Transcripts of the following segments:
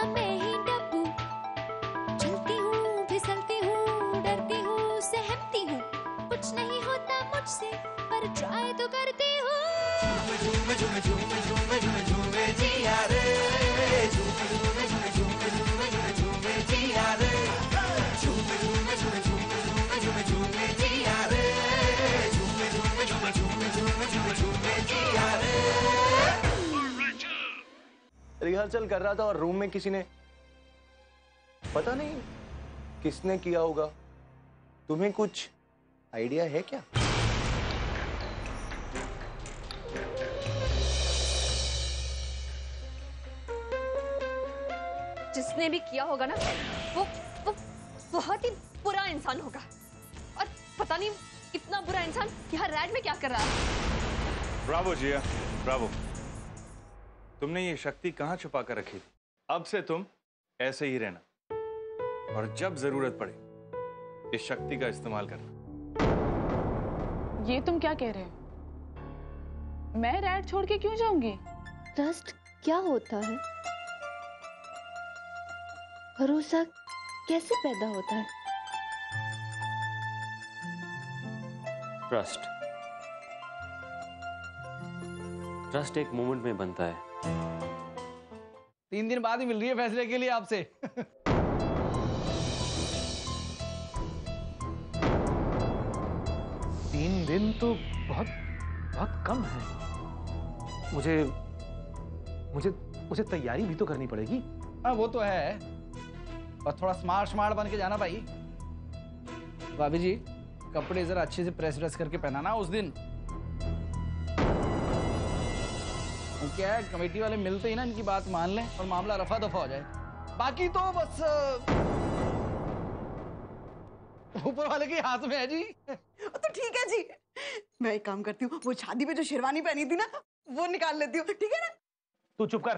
मैं ही डब्बू, चलती हूँ फिसलती हूँ डरती हूँ सहमती हूँ, कुछ नहीं होता मुझसे पर ट्राई तो करती हूँ। झूमे झूमे झूमे झूमे झूमे झूमे जिया रे, झूमे झूमे झूमे झूमे झूमे झूमे जिया रे, झूमे झूमे झूमे झूमे झूमे झूमे जिया रे, झूमे झूमे झूमे झूमे झूमे झूमे जिया रे। रिहर्सल कर रहा था और रूम में किसी ने, पता नहीं किसने किया होगा। तुम्हें कुछ आइडिया है क्या? जिसने भी किया होगा ना वो बहुत ही बुरा इंसान होगा, और पता नहीं इतना बुरा इंसान यहाँ रैड में क्या कर रहा है। ब्रावो जिया, ब्रावो। तुमने ये शक्ति कहाँ छुपा कर रखी थी? अब से तुम ऐसे ही रहना, और जब जरूरत पड़े इस शक्ति का इस्तेमाल करना। ये तुम क्या कह रहे हो? मैं रैड छोड़ के क्यों जाऊंगी? ट्रस्ट क्या होता है? भरोसा कैसे पैदा होता है? ट्रस्ट एक मोमेंट में बनता है। 3 दिन बाद ही मिल रही है फैसले के लिए आपसे। 3 दिन तो बहुत बहुत कम है। मुझे तैयारी भी तो करनी पड़ेगी। हाँ वो तो है, और थोड़ा स्मार्ट बन के जाना भाई। भाभी जी कपड़े जरा अच्छे से प्रेस करके पहनाना उस दिन। क्या है, कमेटी वाले मिलते ही ना इनकी बात मान लें और मामला रफा दफा हो जाए। बाकी तो बस ऊपर वाले के हाथ में है जी। तो ठीक है जी, मैं एक काम करती हूँ, वो शादी पे जो शेरवानी पहनी थी ना वो निकाल लेती हूँ, ठीक है ना? तू चुप कर।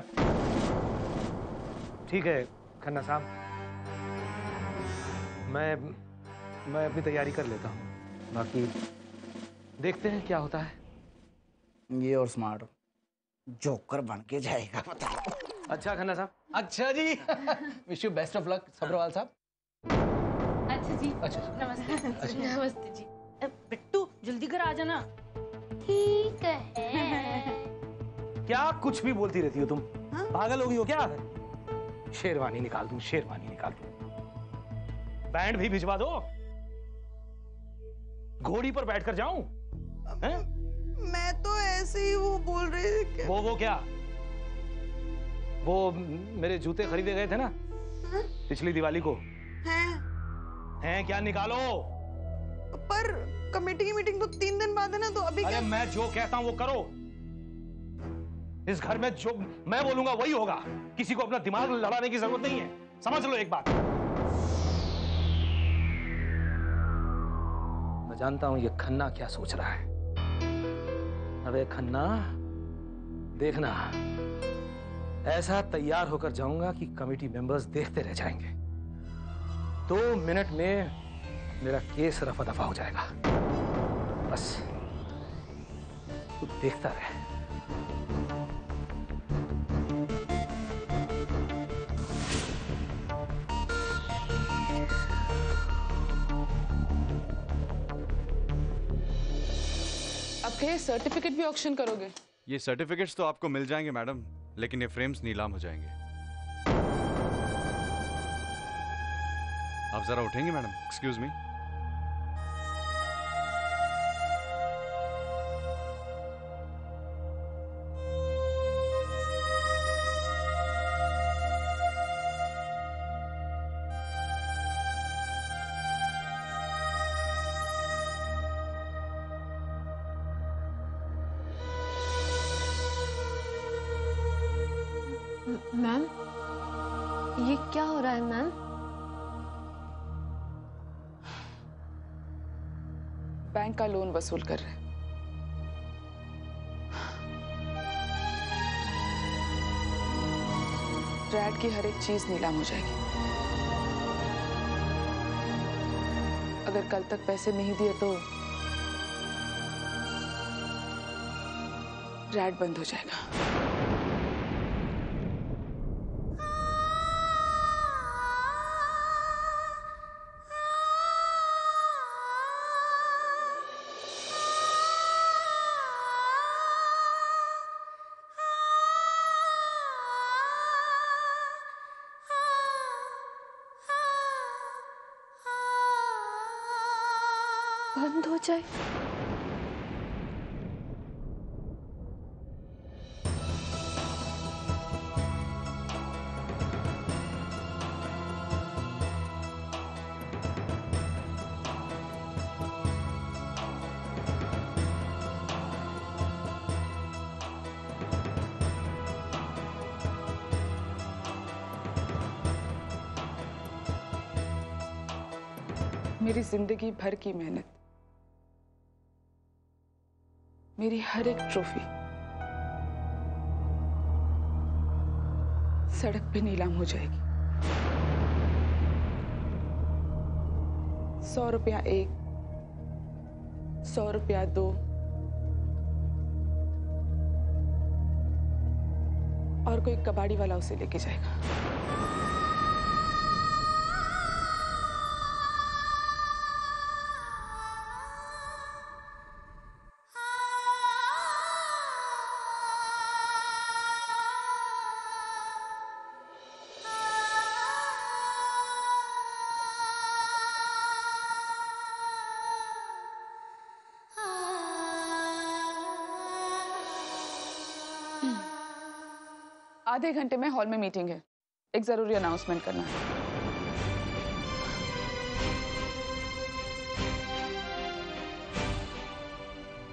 ठीक है खन्ना साहब, मैं अपनी तैयारी कर लेता हूँ, बाकी देखते हैं क्या होता है। ये और स्मार्ट जोकर बन के जाएगा, पता। अच्छा खन्ना साहब। अच्छा जी। Wish you best of luck Sabharwal sahab. अच्छा जी। अच्छा नमस्ते। नमस्ते जी। बिट्टू जल्दी कर आ जाना। ठीक है। क्या कुछ भी बोलती रहती हो तुम? पागल हो गई हो क्या? शेरवानी निकाल दूं, शेरवानी निकाल दूं, बैंड भी भिजवा दो, घोड़ी पर बैठकर जाऊं? मैं तो ऐसे ही वो बोल रही थी। वो क्या? वो मेरे जूते खरीदे गए थे ना पिछली दिवाली को। हैं क्या? निकालो। पर कमेटी की मीटिंग तो 3 दिन बाद है ना, तो अभी अरे मैं जो कहता हूं वो करो। इस घर में जो मैं बोलूंगा वही होगा। किसी को अपना दिमाग लड़ाने की जरूरत नहीं है, समझ लो एक बात। मैं जानता हूं ये खन्ना क्या सोच रहा है। अबे खन्ना, देखना ऐसा तैयार होकर जाऊंगा कि कमेटी मेंबर्स देखते रह जाएंगे। 2 मिनट में मेरा केस रफा दफा हो जाएगा। बस तू देखता रह। अब क्या सर्टिफिकेट भी ऑक्शन करोगे? ये सर्टिफिकेट्स तो आपको मिल जाएंगे मैडम, लेकिन ये फ्रेम्स नीलाम हो जाएंगे। आप जरा उठेंगे मैडम? Excuse me. मैम, ये क्या हो रहा है मैम? बैंक का लोन वसूल कर रहे हैं। रैड की हर एक चीज नीलाम हो जाएगी। अगर कल तक पैसे नहीं दिए तो रैड बंद हो जाएगा। बंद हो जाए। मेरी जिंदगी भर की मेहनत, मेरी हर एक ट्रॉफी सड़क पे नीलाम हो जाएगी। 100 रुपया एक, 100 रुपया दो, और कोई कबाड़ी वाला उसे लेके जाएगा। आधे घंटे में हॉल में मीटिंग है, एक जरूरी अनाउंसमेंट करना है।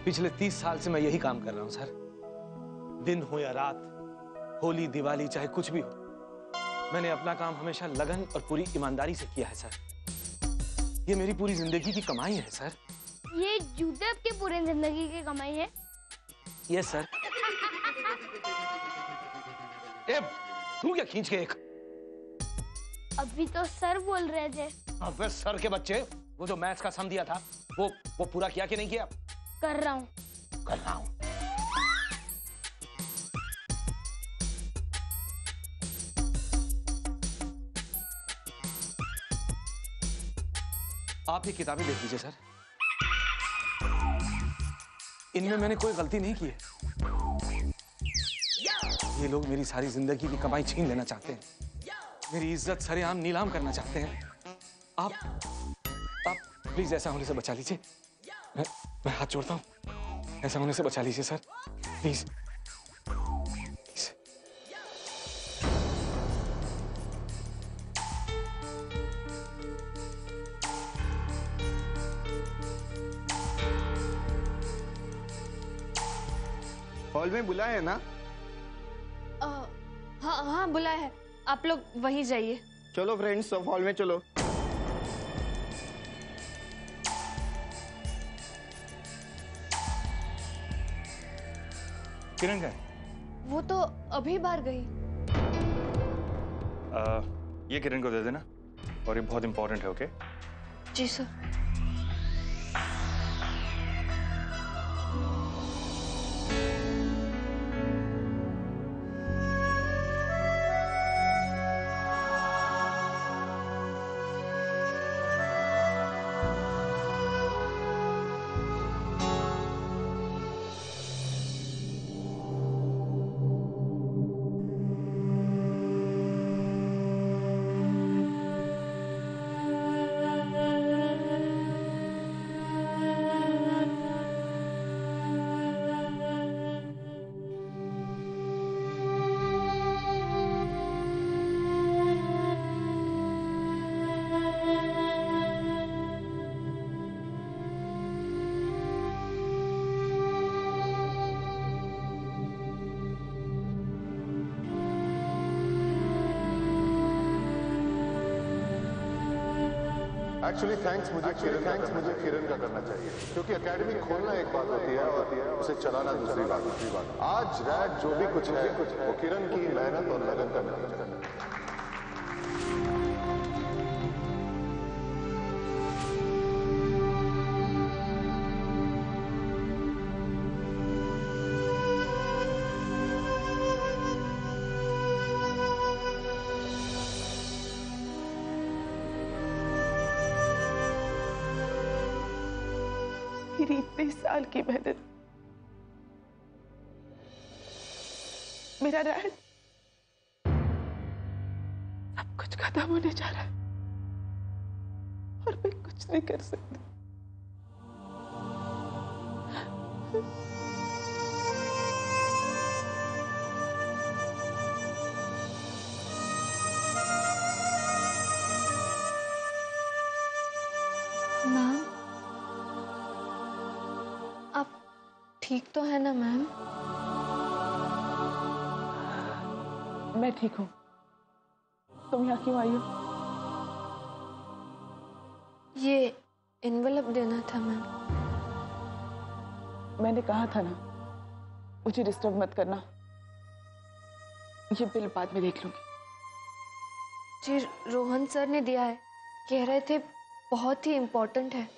पिछले 30 साल से मैं यही काम कर रहा हूं सर। दिन हो या रात, होली दिवाली चाहे कुछ भी हो, मैंने अपना काम हमेशा लगन और पूरी ईमानदारी से किया है सर। ये मेरी पूरी जिंदगी की कमाई है सर। ये जूते आपकी पूरी जिंदगी की कमाई है? Yes sir. ए, तू क्या खींच के एक? अभी तो सर बोल रहे थे। अबे सर के बच्चे, वो जो मैथ्स का सम दिया था वो पूरा किया कि नहीं किया? कर रहा हूँ। कर रहा हूँ। आप ये किताबें देख लीजिए सर। इनमें मैंने कोई गलती नहीं की है। ये लोग मेरी सारी जिंदगी की कमाई छीन लेना चाहते हैं, मेरी इज्जत सरेआम नीलाम करना चाहते हैं। आप प्लीज ऐसा होने से बचा लीजिए। मैं हाथ जोड़ता हूँ, ऐसा होने से बचा लीजिए सर, प्लीज। हॉल में बुलाया है ना? हाँ हाँ बुलाया है, आप लोग वहीं जाइए। चलो फ्रेंड्स, सब हॉल में चलो। किरण का? वो तो अभी बाहर गई। ये किरण को दे देना, और ये बहुत इंपॉर्टेंट है। ओके? जी सर। एक्चुअली थैंक्स मुझे किरण का करना चाहिए, क्योंकि एकेडमी खोलना एक बात होती है और उसे चलाना दूसरी बात। आज रैड जो भी कुछ है वो किरण की मेहनत और लगन का नतीजा है। मेरी इतने साल की मेहनत, मेरा रैड, सब कुछ खत्म होने जा रहा है और मैं कुछ नहीं कर सकती। मैम, आप ठीक तो है ना मैम? मैं ठीक हूँ। तुम यहाँ क्यों आई हो? ये एनवेलप देना था मैम। मैंने कहा था ना, मुझे डिस्टर्ब मत करना। ये बिल बाद में देख लूंगी। जी, रोहन सर ने दिया है, कह रहे थे बहुत ही इम्पोर्टेंट है।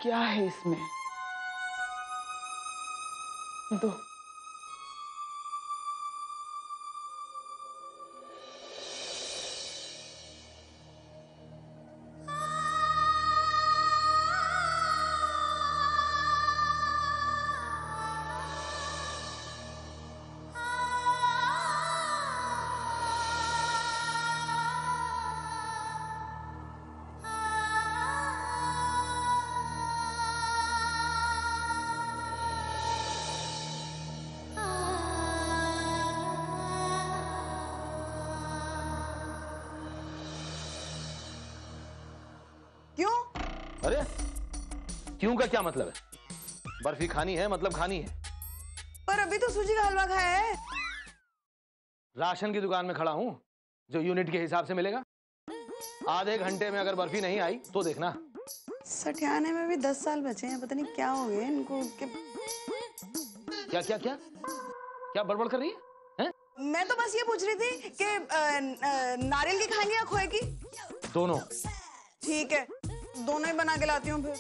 क्या है इसमें? दो। क्यों? अरे क्यों का क्या मतलब है? बर्फी खानी है मतलब खानी है। पर अभी तो सूजी का हलवा खाया है। राशन की दुकान में खड़ा हूं, जो यूनिट के हिसाब से मिलेगा। आधे घंटे में अगर बर्फी नहीं आई तो देखना। सठियाने में भी 10 साल बचे हैं, पता नहीं क्या हो गया इनको। क्या क्या क्या क्या बड़बड़ कर रही है? मैं तो बस ये पूछ रही थी कि नारियल की खाएंगे या खोए की? दोनों। ठीक है, दोनों ही बना के लाती हूँ फिर।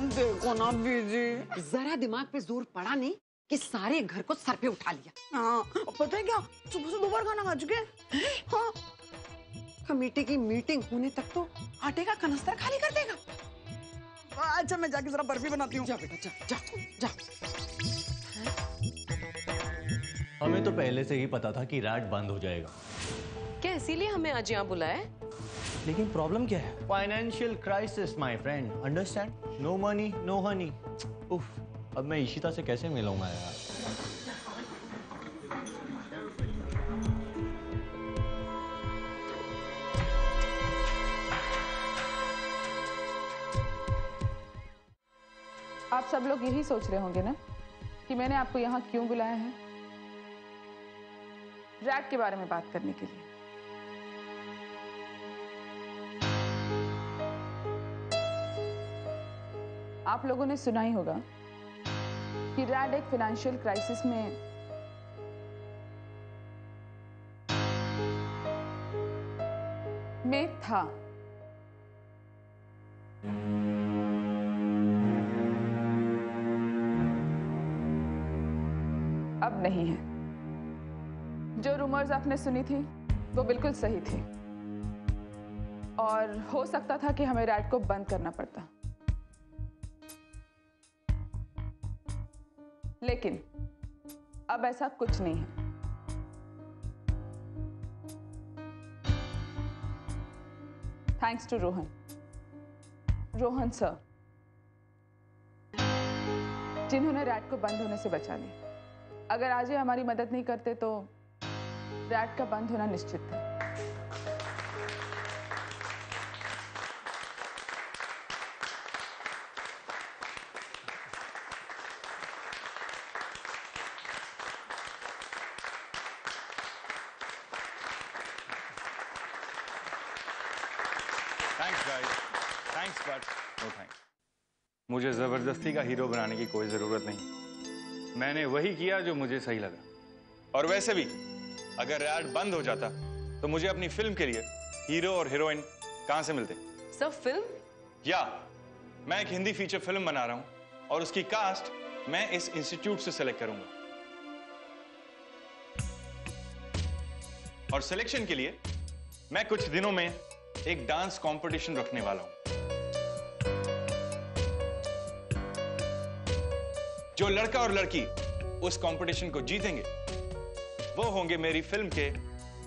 देखो ना बीजी, जरा दिमाग पे जोर पड़ा नहीं कि सारे घर को सर पे उठा लिया। हाँ, पता है क्या, सुबह से 2 बार खाना खा चुके हैं। हाँ, कमेटी की मीटिंग होने तक तो आटे का कनस्तर खाली कर देगा। अच्छा, मैं जाके जरा बर्फी बनाती हूँ। जा बेटा, जा जा जा। हमें तो पहले से ही पता था कि रैट बंद हो जाएगा। क्या इसीलिए हमें आज यहाँ बुलाया है? लेकिन प्रॉब्लम क्या है? Financial crisis my friend, understand? No money no honey. उफ, अब मैं इशिता से कैसे मिलूंगा यार? आप सब लोग यही सोच रहे होंगे ना कि मैंने आपको यहाँ क्यों बुलाया है? रैट के बारे में बात करने के लिए। आप लोगों ने सुना ही होगा कि रैट एक फाइनेंशियल क्राइसिस में था। अब नहीं है। जो रूमर्स आपने सुनी थी वो बिल्कुल सही थी, और हो सकता था कि हमें रैट को बंद करना पड़ता, लेकिन अब ऐसा कुछ नहीं है। थैंक्स टू रोहन सर, जिन्होंने रैट को बंद होने से बचा लिया। अगर आज ये हमारी मदद नहीं करते तो रैट का बंद होना निश्चित था। Thanks guys, thanks but no thanks. मुझे जबरदस्ती का हीरो बनाने की कोई जरूरत नहीं। मैंने वही किया जो मुझे सही लगा। और वैसे भी अगर रैट बंद हो जाता तो मुझे अपनी फिल्म के लिए हीरो और हीरोइन कहां से मिलते? सब फिल्म? या मैं एक हिंदी फीचर फिल्म बना रहा हूं और उसकी कास्ट मैं इस इंस्टीट्यूट से सेलेक्ट करूंगा। और सिलेक्शन के लिए मैं कुछ दिनों में एक डांस कंपटीशन रखने वाला हूं। जो लड़का और लड़की उस कंपटीशन को जीतेंगे वो होंगे मेरी फिल्म के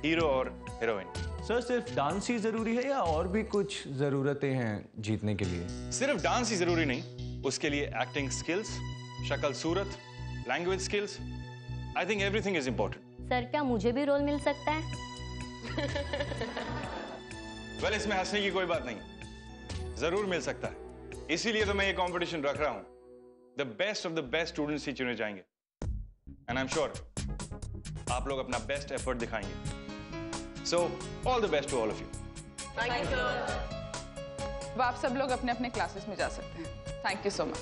हीरो और हीरोइन। सर सिर्फ डांस ही जरूरी है या और भी कुछ जरूरतें हैं जीतने के लिए? सिर्फ डांस ही जरूरी नहीं, उसके लिए एक्टिंग स्किल्स, शक्ल सूरत, language skills, I think everything is important. Sir क्या मुझे भी रोल मिल सकता है? वेल, इसमें हंसने की कोई बात नहीं, जरूर मिल सकता है। इसीलिए तो मैं ये कंपटीशन रख रहा हूं। The best of the best students ही चुने जाएंगे एंड आई एम श्योर आप लोग अपना बेस्ट एफर्ट दिखाएंगे। So all the best to all of you. Thank you. अब आप सब लोग अपने अपने क्लासेस में जा सकते हैं। Thank you so much.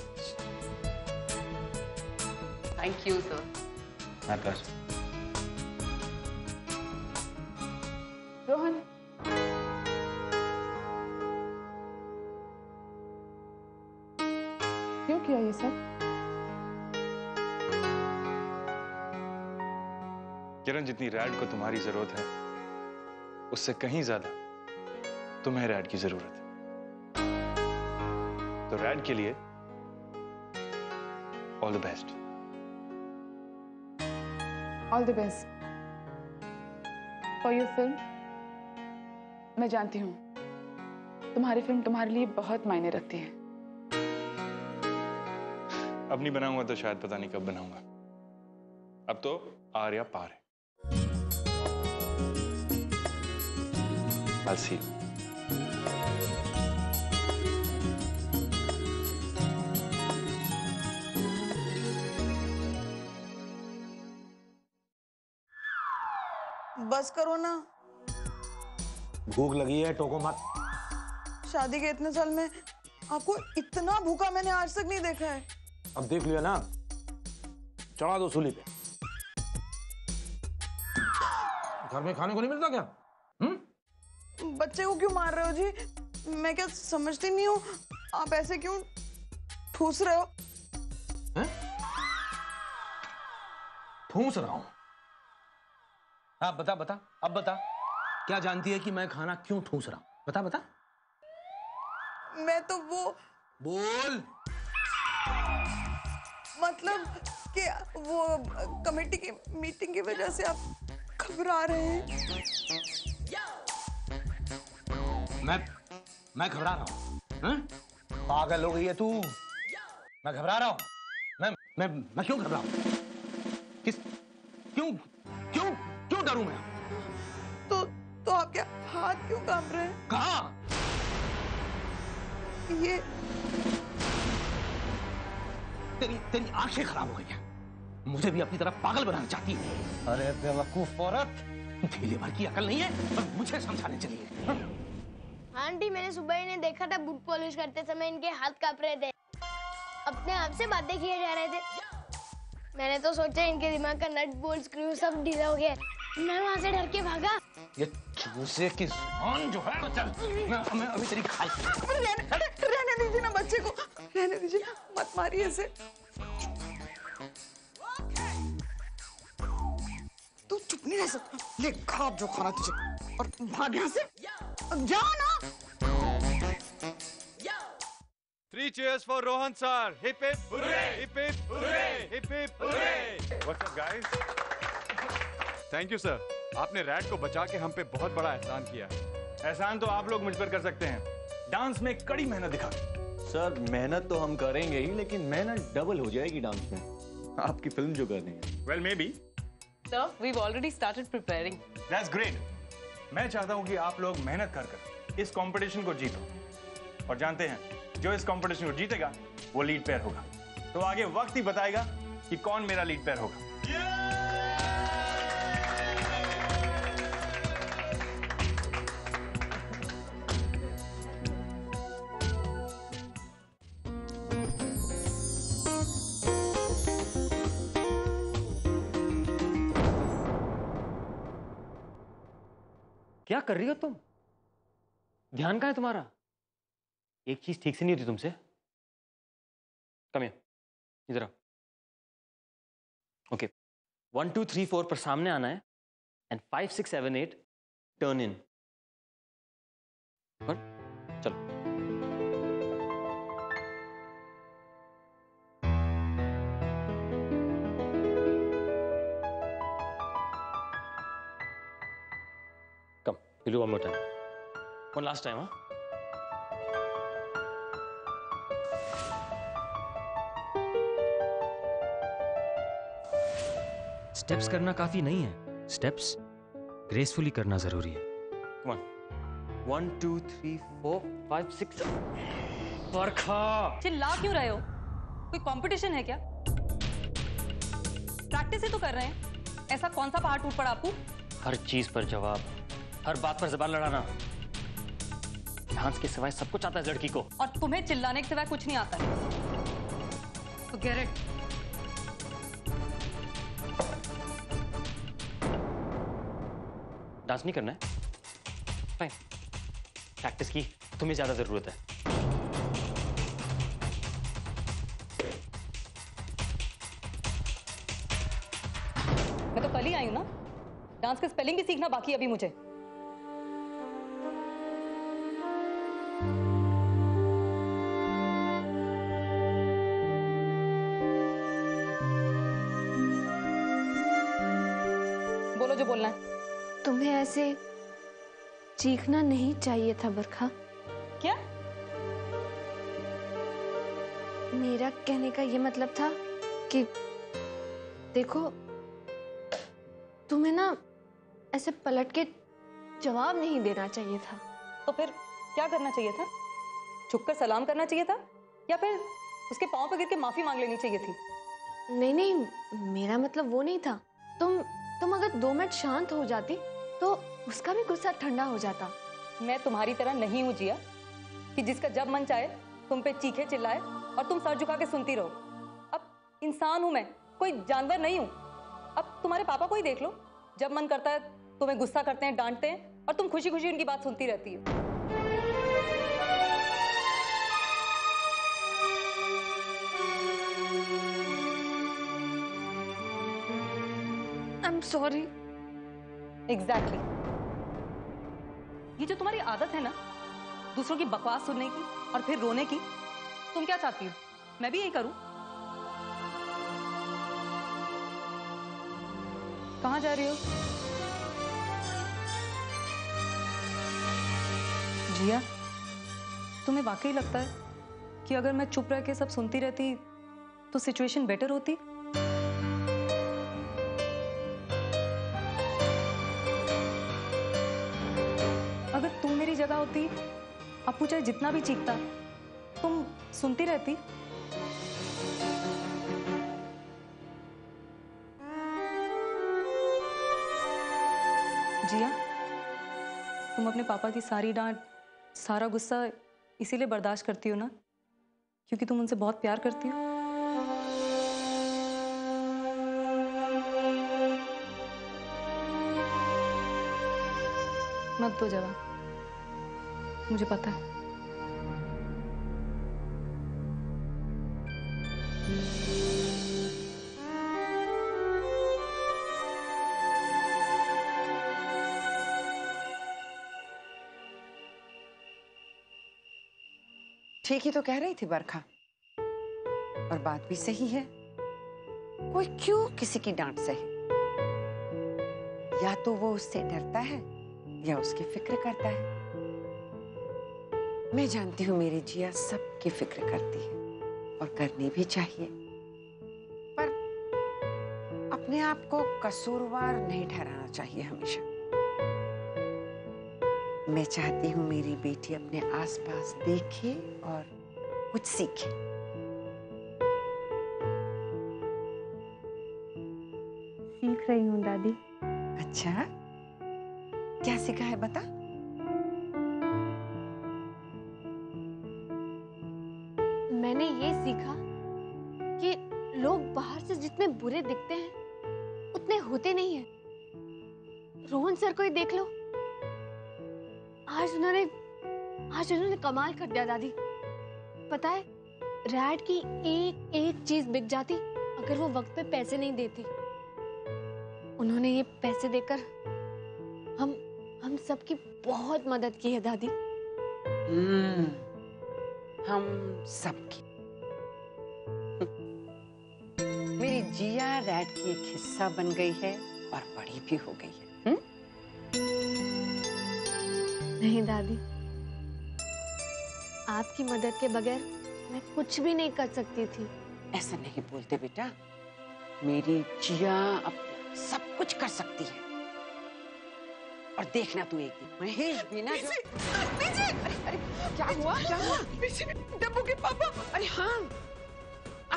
Thank you sir. My pleasure. Rohan, क्यों किया ये सब? किरण, जितनी रैड को तुम्हारी जरूरत है उससे कहीं ज्यादा तुम्हें रैड की जरूरत है। तो रैड के लिए all the best. All the best for your film. मैं जानती हूँ तुम्हारी फिल्म तुम्हारे लिए बहुत मायने रखती है। अब नहीं बनाऊंगा तो शायद पता नहीं कब बनाऊंगा। अब तो आर या पार है। I'll see you. बस करो ना। भूख लगी है, टोको मत। शादी के इतने साल में आपको इतना भूखा मैंने आज तक नहीं देखा है। अब देख लिया ना, चढ़ा दो सूली पे। घर में खाने को नहीं मिलता क्या? बच्चे को क्यों मार रहे हो जी? मैं क्या समझती नहीं हूँ, आप ऐसे क्यों ठूस रहे हो? ठूस रहा हूं? हाँ बता बता, अब बता, क्या जानती है कि मैं खाना क्यों ठूस रहा हूं? बता बता। मैं तो वो बोल। मतलब कि वो कमेटी की मीटिंग की वजह से आप घबरा रहे हैं। मैं घबरा रहा हूं? पागल हो गई है तू? मैं घबरा रहा हूं? मैं क्यों घबराऊं? क्यों डरूं मैं? तो आप क्या हाथ क्यों कांप रहे हैं? कहां? ये तेरी आंखें खराब हो गई हैं। मुझे भी अपनी तरफ पागल बनाना चाहती है। अरे बेवकूफ औरत, ढीले भर की अकल नहीं है और मुझे समझाने चली है। आंटी, मैंने सुबह इन्हें देखा था बूट पॉलिश करते समय इनके हाथ कांप रहे थे। अपने आप से बातें किए जा रहे थे। मैंने तो सोचा इनके दिमाग का नट बोल्ट स्क्रू सब ढीला हो गया। मैं वहां से डर के भागा। ये चूसे की जुबान जो है, चल मैं अभी तेरी खाल रहने दीजिए ना बच्चे को, रहने दीजिए ना, मत मारिए इसे। तू चुप नहीं रह सकता। ले खा जो खाना तुझे और भाग यहाँ से। जाओ ना। 3 cheers for Rohan sir. Hip hip hooray! Hip hip hooray! Hip hip hooray! What's up guys? Thank you sir, आपने रैड को बचा के हम पे बहुत बड़ा एहसान किया। एहसान तो आप लोग मुझ पर कर सकते हैं, डांस में कड़ी मेहनत दिखा। सर मेहनत तो हम करेंगे ही, लेकिन मेहनत डबल हो जाएगी डांस में, आपकी फिल्म जो करनी है। Well maybe. Sir, we've already started preparing. That's great. मैं चाहता हूं कि आप लोग मेहनत कर इस कंपटीशन को जीतो। और जानते हैं, जो इस कंपटीशन को जीतेगा वो लीड पेयर होगा। तो आगे वक्त ही बताएगा कि कौन मेरा लीड पेयर होगा। क्या कर रही हो तुम? ध्यान कहाँ है तुम्हारा? एक चीज ठीक से नहीं होती तुमसे। कम हियर, इधर आओ। ओके, 1 2 3 4 पर सामने आना है एंड 5 6 7 8 टर्न इन। चलो। कम। We'll do one more time. One last time, huh? Steps करना काफी नहीं है, स्टेप्स ग्रेसफुली करना जरूरी है। Come on. 1 2 3 4 5 6 बरखा, चिल्ला क्यों रहे हो? कोई कंपटीशन है क्या? प्रैक्टिस ही तो कर रहे हैं। ऐसा कौन सा पहाड़ टूट पड़ा आपको? हर चीज पर जवाब, हर बात पर जबान लड़ाना। डांस के सिवाय सब कुछ आता है लड़की को। और तुम्हें चिल्लाने के सिवाय कुछ नहीं आता है। Forget it. डांस नहीं करना है? फाइन, प्रैक्टिस की तुम्हें ज्यादा जरूरत है। मैं तो कल ही आई हूं ना, डांस का स्पेलिंग भी सीखना बाकी अभी मुझे। बोलो जो बोलना है। तुम्हें ऐसे चीखना नहीं चाहिए था बरखा। क्या? मेरा कहने का ये मतलब था कि देखो, तुम्हें ना ऐसे पलट के जवाब नहीं देना चाहिए था। तो फिर क्या करना चाहिए था? झुककर सलाम करना चाहिए था, या फिर उसके पांव पर गिर के माफी मांग लेनी चाहिए थी? नहीं नहीं, मेरा मतलब वो नहीं था। तुम अगर 2 मिनट शांत हो जाती तो उसका भी गुस्सा ठंडा हो जाता। मैं तुम्हारी तरह नहीं हूं जिया, कि जिसका जब मन चाहे तुम पे चीखे चिल्लाए और तुम सर झुका के सुनती रहो। अब इंसान हूं मैं, कोई जानवर नहीं हूं। अब तुम्हारे पापा को ही देख लो, जब मन करता है तुम्हें गुस्सा करते हैं, डांटते हैं, और तुम खुशी खुशी उनकी बात सुनती रहती हो। I'm sorry. Exactly. ये जो तुम्हारी आदत है ना, दूसरों की बकवास सुनने की और फिर रोने की, तुम क्या चाहती हो? मैं भी यही करूं? कहां जा रही हो? जिया, तुम्हें वाकई लगता है कि अगर मैं चुप रह के सब सुनती रहती तो सिचुएशन बेटर होती? अगर तुम मेरी जगह होती, अपू चाहे जितना भी चीखता, तुम सुनती रहती? जिया, तुम अपने पापा की सारी डांट, सारा गुस्सा इसीलिए बर्दाश्त करती हो ना, क्योंकि तुम उनसे बहुत प्यार करती हो? मत दो जवाब, मुझे पता है। ठीक ही तो कह रही थी बरखा, और बात भी सही है। कोई क्यों किसी की डांट सहे? या तो वो उससे डरता है या उसकी फिक्र करता है। मैं जानती हूँ मेरी जिया सबकी फिक्र करती है, और करनी भी चाहिए, पर अपने आप को कसूरवार नहीं ठहराना चाहिए हमेशा। मैं चाहती हूँ मेरी बेटी अपने आसपास देखे और कुछ सीखे। सीख रही हूँ दादी। अच्छा, क्या सीखा है बता? मैंने ये सीखा कि लोग बाहर से जितने बुरे दिखते हैं उतने होते नहीं हैं। रोहन सर को ही देख लो, आज उन्होंने कमाल कर दिया दादी। पता है, रैड की एक एक चीज बिक जाती अगर वो वक्त पे पैसे नहीं देती। उन्होंने ये पैसे देकर हम सबकी बहुत मदद की है दादी। हम सबकी। मेरी जिया रैड की एक हिस्सा बन गई है और बड़ी भी हो गई है। नहीं दादी, आपकी मदद के बगैर मैं कुछ भी नहीं कर सकती थी। ऐसा नहीं बोलते बेटा, मेरी जिया अब सब कुछ कर सकती है। और देखना तू एक दिन महेश भी ना जो... अरे क्या हुआ, क्या हुआ? डब्बू के पापा। अरे हाँ,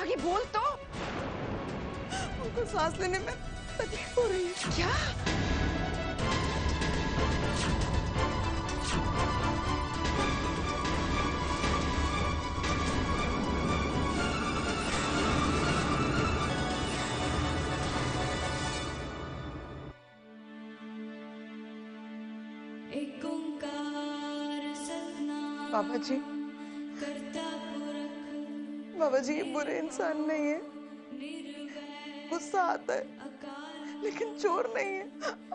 आगे बोल तो। उनको सांस लेने में तकलीफ हो रही है। क्या? बाबा जी, बाबा जी ये बुरे इंसान नहीं है, गुस्सा आता है लेकिन चोर नहीं है।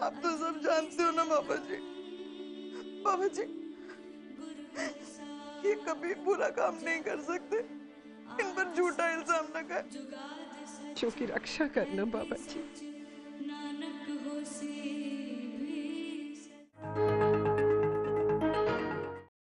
आप तो सब जानते हो ना बाबा जी। बाबा जी ये कभी बुरा काम नहीं कर सकते, इन पर झूठा इल्जाम लगाए। बच्चों की रक्षा करना बाबा जी।